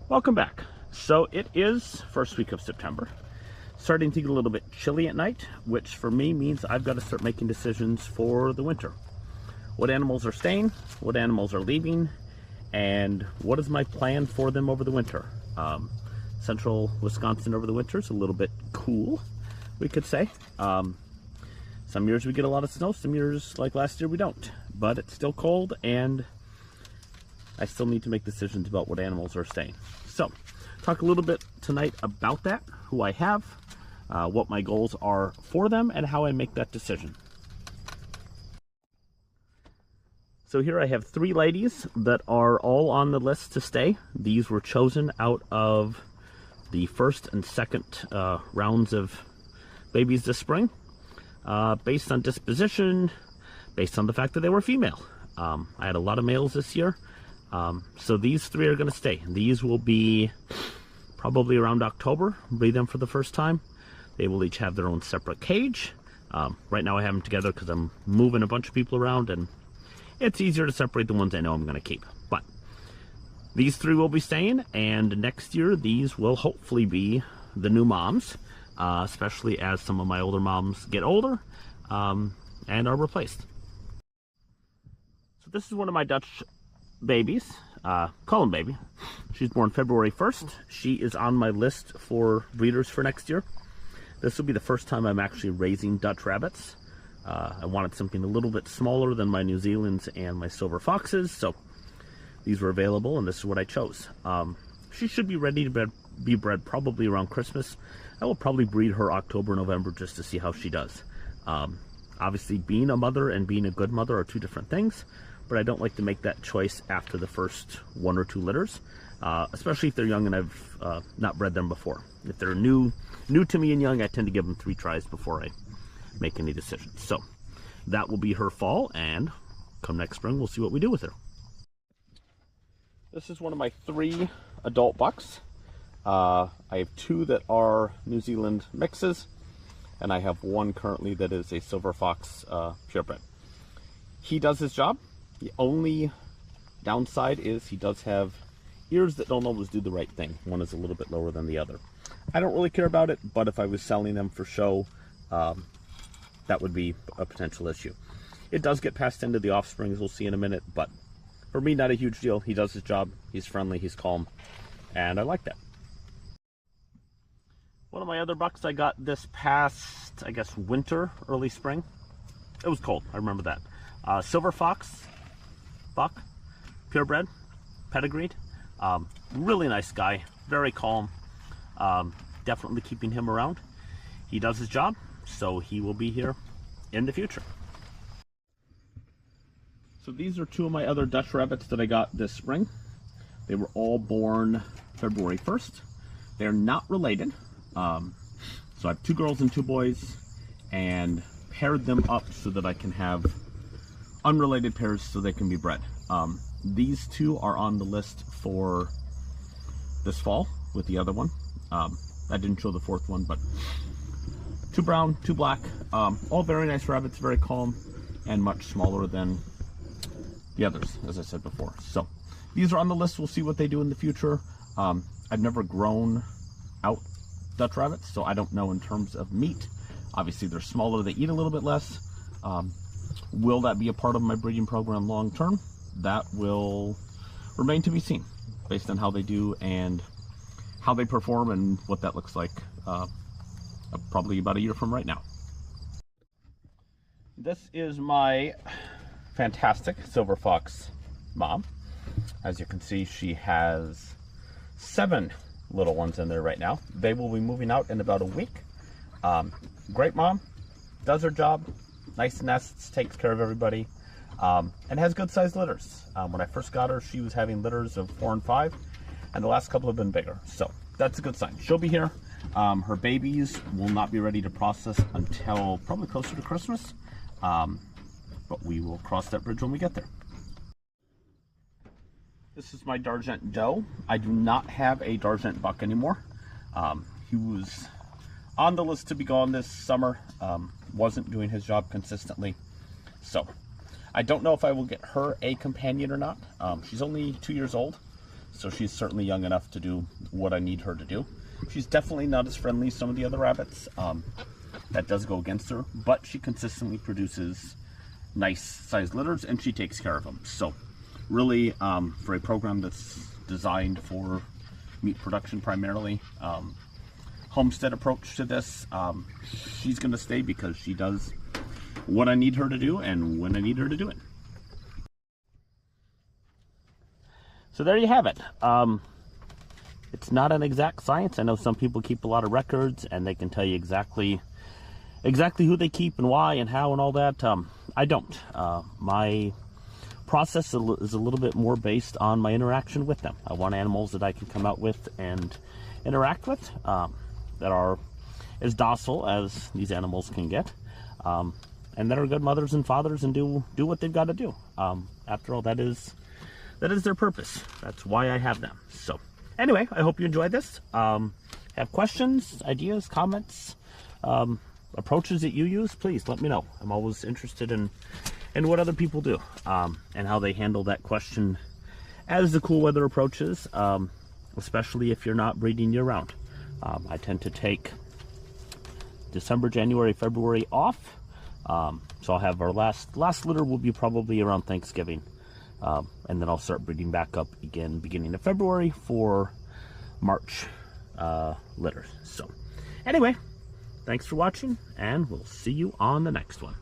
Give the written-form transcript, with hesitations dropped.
Welcome back. So it is first week of September. Starting to get a little bit chilly at night, which for me means I've got to start making decisions for the winter. What animals are staying, what animals are leaving, and what is my plan for them over the winter. Central Wisconsin over the winter is a little bit cool, we could say. Some years we get a lot of snow, some years like last year we don't. But it's still cold and I still need to make decisions about what animals are staying. So, talk a little bit tonight about that, who I have, what my goals are for them, and how I make that decision. So here I have 3 ladies that are all on the list to stay. These were chosen out of the first and second rounds of babies this spring, based on disposition, based on the fact that they were female. I had a lot of males this year. So these 3 are going to stay. These will be probably around October, breed them for the first time. They will each have their own separate cage. Right now I have them together because I'm moving a bunch of people around and it's easier to separate the ones I know I'm going to keep. But these 3 will be staying, and next year these will hopefully be the new moms, especially as some of my older moms get older and are replaced. So this is one of my Dutch babies, Cullen baby. She's born February 1st. She is on my list for breeders for next year. This will be the first time I'm actually raising Dutch rabbits. I wanted something a little bit smaller than my New Zealands and my silver foxes, so these were available and this is what I chose. She should be ready to be bred probably around Christmas. I will probably breed her October, November just to see how she does. Obviously being a mother and being a good mother are 2 different things, but I don't like to make that choice after the first 1 or 2 litters, especially if they're young and I've not bred them before. If they're new to me and young, I tend to give them 3 tries before I make any decisions. So that will be her fall, and come next spring we'll see what we do with her. This is one of my 3 adult bucks. I have 2 that are New Zealand mixes, and I have 1 currently that is a silver fox purebred. He does his job. The only downside is he does have ears that don't always do the right thing. One is a little bit lower than the other. I don't really care about it, but if I was selling them for show, that would be a potential issue. It does get passed into the offspring, as we'll see in a minute, but for me, not a huge deal. He does his job, he's friendly, he's calm, and I like that. One of my other bucks I got this past, I guess, winter, early spring. It was cold, I remember that. Silver fox buck, purebred, pedigreed. Really nice guy, very calm. Definitely keeping him around. He does his job, so he will be here in the future. So these are 2 of my other Dutch rabbits that I got this spring. They were all born February 1st. They're not related. So I have 2 girls and 2 boys, and paired them up so that I can have unrelated pairs so they can be bred. These 2 are on the list for this fall with the other one. I didn't show the 4th one, but 2 brown, 2 black, all very nice rabbits, very calm, and much smaller than the others, as I said before. So these are on the list. We'll see what they do in the future. I've never grown out Dutch rabbits, so I don't know in terms of meat. Obviously they're smaller, they eat a little bit less. Will that be a part of my breeding program long term? That will remain to be seen based on how they do and how they perform and what that looks like probably about a year from right now. This is my fantastic silver fox mom. As you can see, she has 7 little ones in there right now. They will be moving out in about a week. Great mom, does her job, nice nests, takes care of everybody, and has good sized litters. When I first got her, she was having litters of 4 and 5, and the last couple have been bigger, so that's a good sign. She'll be here. Her babies will not be ready to process until probably closer to Christmas, but we will cross that bridge when we get there. This is my Dargent doe. I do not have a Dargent buck anymore. He was on the list to be gone this summer, wasn't doing his job consistently, so I don't know if I will get her a companion or not. She's only 2 years old, so she's certainly young enough to do what I need her to do. She's definitely not as friendly as some of the other rabbits. That does go against her, but she consistently produces nice sized litters and she takes care of them. So really, for a program that's designed for meat production primarily, Homestead approach to this, she's going to stay because she does what I need her to do and when I need her to do it. So there you have it. It's not an exact science. I know some people keep a lot of records and they can tell you exactly who they keep and why and how and all that. I don't. My process is a little bit more based on my interaction with them. I want animals that I can come out with and interact with, that are as docile as these animals can get, and that are good mothers and fathers and do what they've got to do. After all, that is their purpose. That's why I have them. So anyway, I hope you enjoyed this. Have questions, ideas, comments, approaches that you use, please let me know. I'm always interested in what other people do, and how they handle that question as the cool weather approaches, especially if you're not breeding year round. I tend to take December, January, February off, so I'll have our last litter will be probably around Thanksgiving, and then I'll start breeding back up again beginning of February for March litters. So anyway, thanks for watching, and we'll see you on the next one.